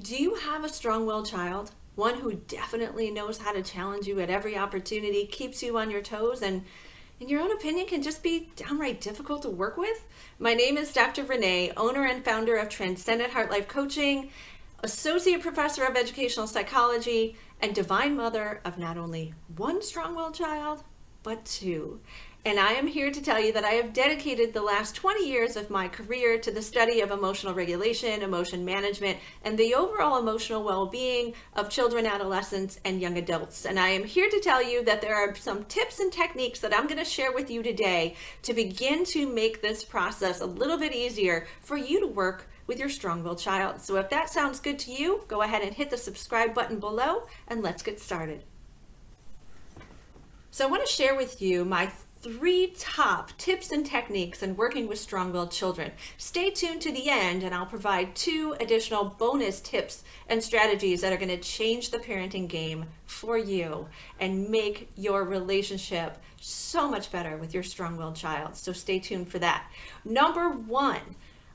Do you have a strong-willed child? One who definitely knows how to challenge you at every opportunity, keeps you on your toes, and in your own opinion can just be downright difficult to work with? My name is Dr. Renee, owner and founder of Transcendent Heart Life Coaching, associate professor of educational psychology, and divine mother of not only one strong-willed child, but two. And I am here to tell you that I have dedicated the last 20 years of my career to the study of emotional regulation, emotion management, and the overall emotional well-being of children, adolescents, and young adults. And I am here to tell you that there are some tips and techniques that I'm going to share with you today to begin to make this process a little bit easier for you to work with your strong-willed child. So if that sounds good to you, go ahead and hit the subscribe button below and let's get started. So I want to share with you my 3 top tips and techniques in working with strong-willed children. Stay tuned to the end and I'll provide 2 additional bonus tips and strategies that are going to change the parenting game for you and make your relationship so much better with your strong-willed child. So stay tuned for that. Number 1,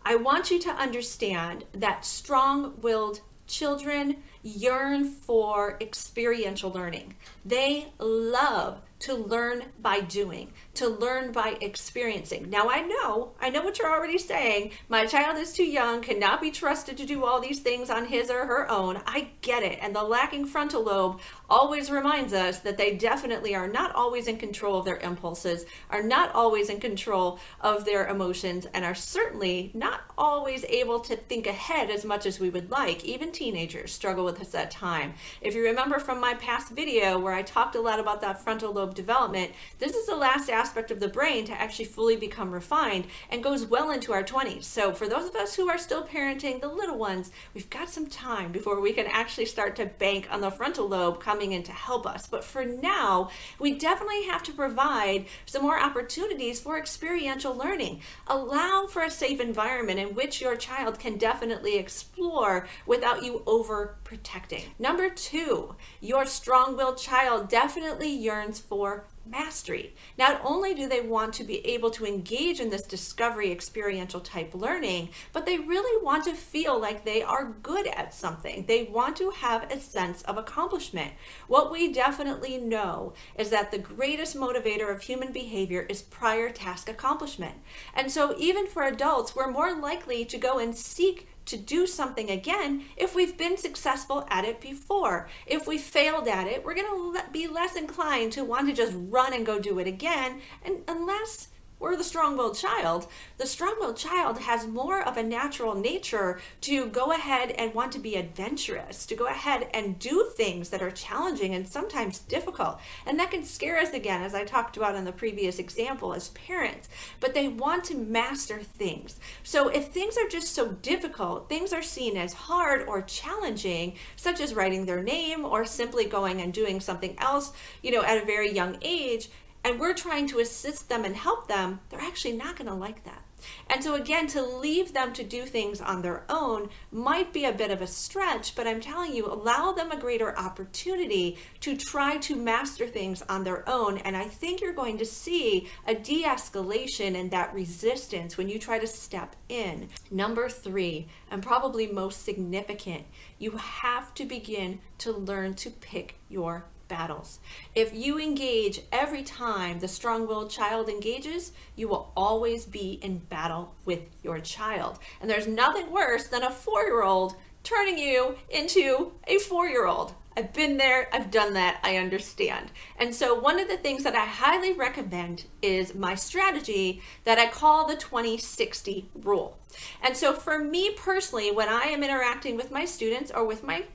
I want you to understand that strong-willed children yearn for experiential learning. They love to learn by doing, to learn by experiencing. Now I know what you're already saying. My child is too young, cannot be trusted to do all these things on his or her own. I get it. And the lacking frontal lobe always reminds us that they definitely are not always in control of their impulses, are not always in control of their emotions, and are certainly not always able to think ahead as much as we would like. Even teenagers struggle with this at time. If you remember from my past video where I talked a lot about that frontal lobe development, this is the last aspect of the brain to actually fully become refined and goes well into our 20s. So for those of us who are still parenting the little ones, we've got some time before we can actually start to bank on the frontal lobe coming in to help us. But for now, we definitely have to provide some more opportunities for experiential learning. Allow for a safe environment in which your child can definitely explore without you overprotecting. Number 2, your strong-willed child definitely yearns for mastery. Not only do they want to be able to engage in this discovery experiential type learning, but they really want to feel like they are good at something. They want to have a sense of accomplishment. What we definitely know is that the greatest motivator of human behavior is prior task accomplishment. And so even for adults, we're more likely to go and seek to do something again if we've been successful at it before. If we failed at it, we're going to be less inclined to want to just run and go do it again, and unless we're the strong-willed child. The strong-willed child has more of a natural nature to go ahead and want to be adventurous, to go ahead and do things that are challenging and sometimes difficult. And that can scare us again, as I talked about in the previous example as parents, but they want to master things. So if things are just so difficult, things are seen as hard or challenging, such as writing their name or simply going and doing something else, at a very young age, and we're trying to assist them and help them, they're actually not going to like that. And so again, to leave them to do things on their own might be a bit of a stretch, but I'm telling you, allow them a greater opportunity to try to master things on their own. And I think you're going to see a de-escalation in that resistance when you try to step in. Number 3, and probably most significant, you have to begin to learn to pick your battles. If you engage every time the strong-willed child engages, you will always be in battle with your child. And there's nothing worse than a 4-year-old turning you into a 4-year-old. I've been there, I've done that, I understand. And so one of the things that I highly recommend is my strategy that I call the 20-60 rule. And so for me personally, when I am interacting with my students or with my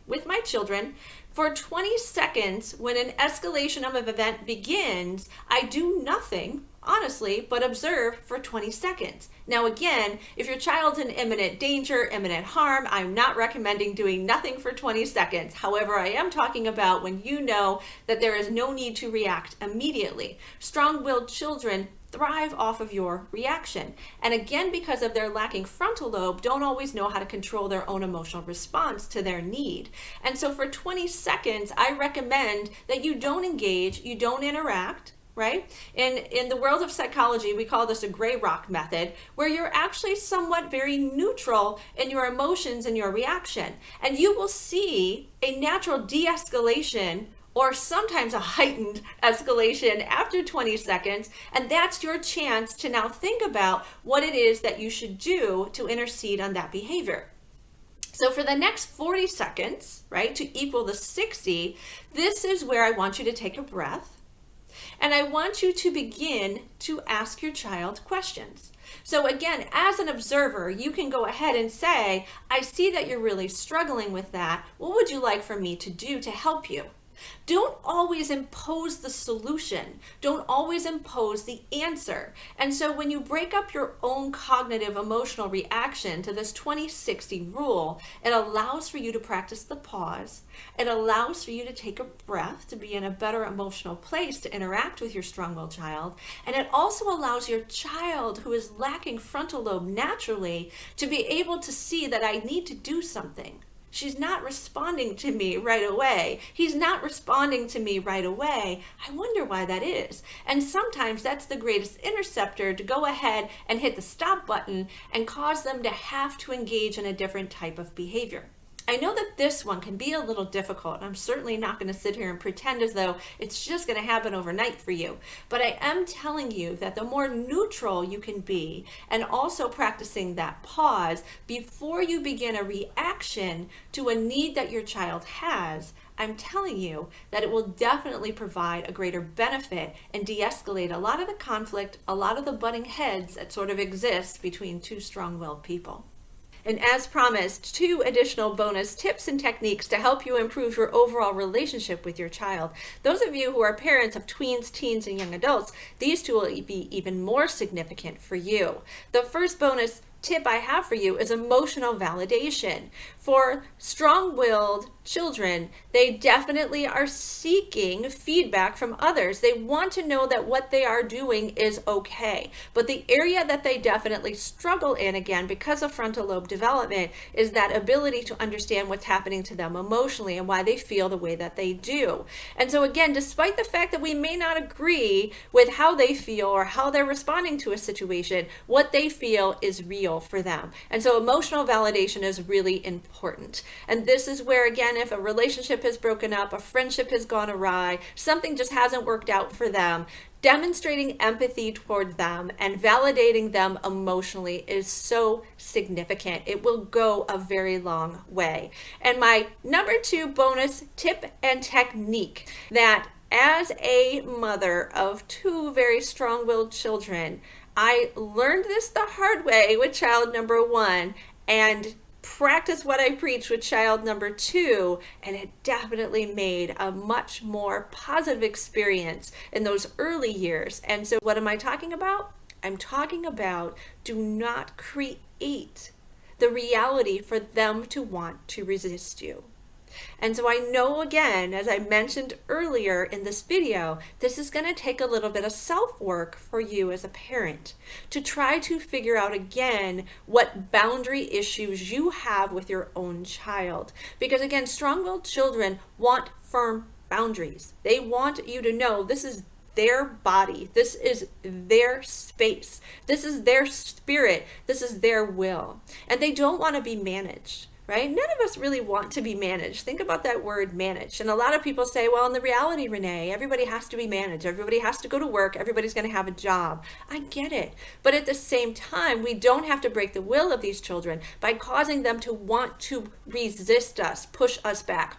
children, for 20 seconds, when an escalation of an event begins, I do nothing, honestly, but observe for 20 seconds. Now again, if your child's in imminent danger, imminent harm, I'm not recommending doing nothing for 20 seconds. However, I am talking about when you know that there is no need to react immediately. Strong-willed children thrive off of your reaction. And again, because of their lacking frontal lobe, don't always know how to control their own emotional response to their need. And so for 20 seconds, I recommend that you don't engage, you don't interact, right? In the world of psychology, we call this a gray rock method, where you're actually somewhat very neutral in your emotions and your reaction. And you will see a natural de-escalation or sometimes a heightened escalation after 20 seconds. And that's your chance to now think about what it is that you should do to intercede on that behavior. So for the next 40 seconds, right, to equal the 60, this is where I want you to take a breath. And I want you to begin to ask your child questions. So again, as an observer, you can go ahead and say, I see that you're really struggling with that. What would you like for me to do to help you? Don't always impose the solution. Don't always impose the answer. And so when you break up your own cognitive emotional reaction to this 20-60 rule, it allows for you to practice the pause. It allows for you to take a breath to be in a better emotional place to interact with your strong-willed child. And it also allows your child who is lacking frontal lobe naturally to be able to see that I need to do something. She's not responding to me right away. He's not responding to me right away. I wonder why that is. And sometimes that's the greatest interceptor to go ahead and hit the stop button and cause them to have to engage in a different type of behavior. I know that this one can be a little difficult. I'm certainly not going to sit here and pretend as though it's just going to happen overnight for you. But I am telling you that the more neutral you can be, and also practicing that pause before you begin a reaction to a need that your child has, I'm telling you that it will definitely provide a greater benefit and de-escalate a lot of the conflict, a lot of the butting heads that sort of exist between two strong-willed people. And as promised, 2 additional bonus tips and techniques to help you improve your overall relationship with your child. Those of you who are parents of tweens, teens, and young adults, these 2 will be even more significant for you. The first bonus tip I have for you is emotional validation. For strong-willed children, they definitely are seeking feedback from others. They want to know that what they are doing is okay. But the area that they definitely struggle in, again, because of frontal lobe development, is that ability to understand what's happening to them emotionally and why they feel the way that they do. And so again, despite the fact that we may not agree with how they feel or how they're responding to a situation, what they feel is real for them. And so emotional validation is really important. And this is where, again, if a relationship has broken up, a friendship has gone awry, something just hasn't worked out for them, demonstrating empathy toward them and validating them emotionally is so significant. It will go a very long way. And my number 2 bonus tip and technique, that as a mother of 2 very strong-willed children, I learned this the hard way with child number 1 and practice what I preach with child number 2, and it definitely made a much more positive experience in those early years. And so what am I talking about? I'm talking about do not create the reality for them to want to resist you. And so I know, again, as I mentioned earlier in this video, this is going to take a little bit of self-work for you as a parent to try to figure out again what boundary issues you have with your own child. Because again, strong-willed children want firm boundaries. They want you to know this is their body, this is their space, this is their spirit, this is their will. And they don't want to be managed. Right? None of us really want to be managed. Think about that word managed. And a lot of people say, well, in the reality, Renee, everybody has to be managed. Everybody has to go to work. Everybody's going to have a job. I get it. But at the same time, we don't have to break the will of these children by causing them to want to resist us, push us back.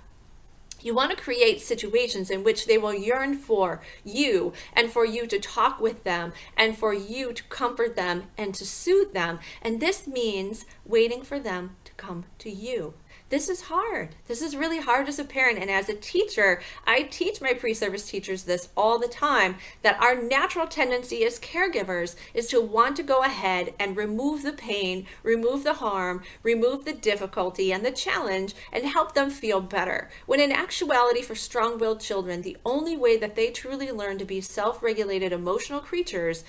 You want to create situations in which they will yearn for you and for you to talk with them and for you to comfort them and to soothe them. And this means waiting for them to come to you. This is hard. This is really hard as a parent. And as a teacher, I teach my pre-service teachers this all the time, that our natural tendency as caregivers is to want to go ahead and remove the pain, remove the harm, remove the difficulty and the challenge, and help them feel better. When in actuality, for strong-willed children, the only way that they truly learn to be self-regulated emotional creatures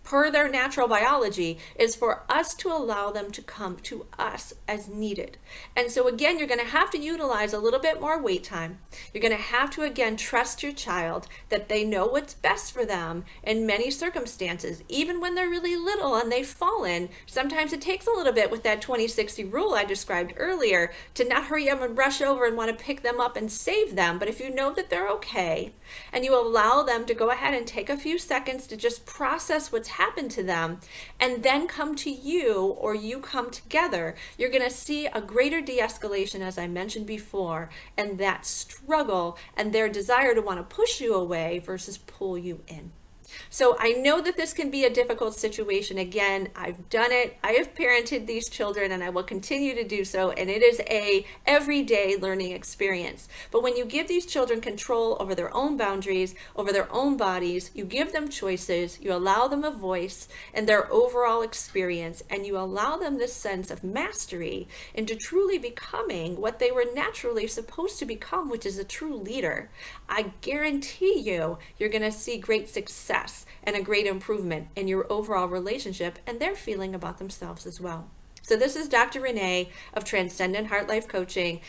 per their natural biology, is for us to allow them to come to us as needed. And so again, you're going to have to utilize a little bit more wait time. You're going to have to again trust your child that they know what's best for them in many circumstances. Even when they're really little and they've fallen, sometimes it takes a little bit with that 20-60 rule I described earlier to not hurry up and rush over and want to pick them up and save them. But if you know that they're okay and you allow them to go ahead and take a few seconds to just process what's happened to them and then come to you, or you come together, you're going to see a greater de-escalation, as I mentioned before, and that struggle and their desire to want to push you away versus pull you in. So I know that this can be a difficult situation. Again, I've done it. I have parented these children and I will continue to do so. And it is a everyday learning experience. But when you give these children control over their own boundaries, over their own bodies, you give them choices, you allow them a voice and their overall experience, and you allow them this sense of mastery into truly becoming what they were naturally supposed to become, which is a true leader, I guarantee you're going to see great success and a great improvement in your overall relationship and their feeling about themselves as well. So this is Dr. Renee of Transcendent Heart Life Coaching,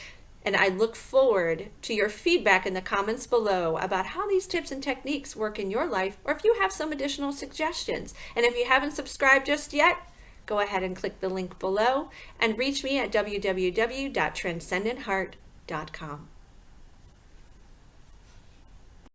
and I look forward to your feedback in the comments below about how these tips and techniques work in your life, or if you have some additional suggestions. And if you haven't subscribed just yet, go ahead and click the link below and reach me at www.transcendentheart.com.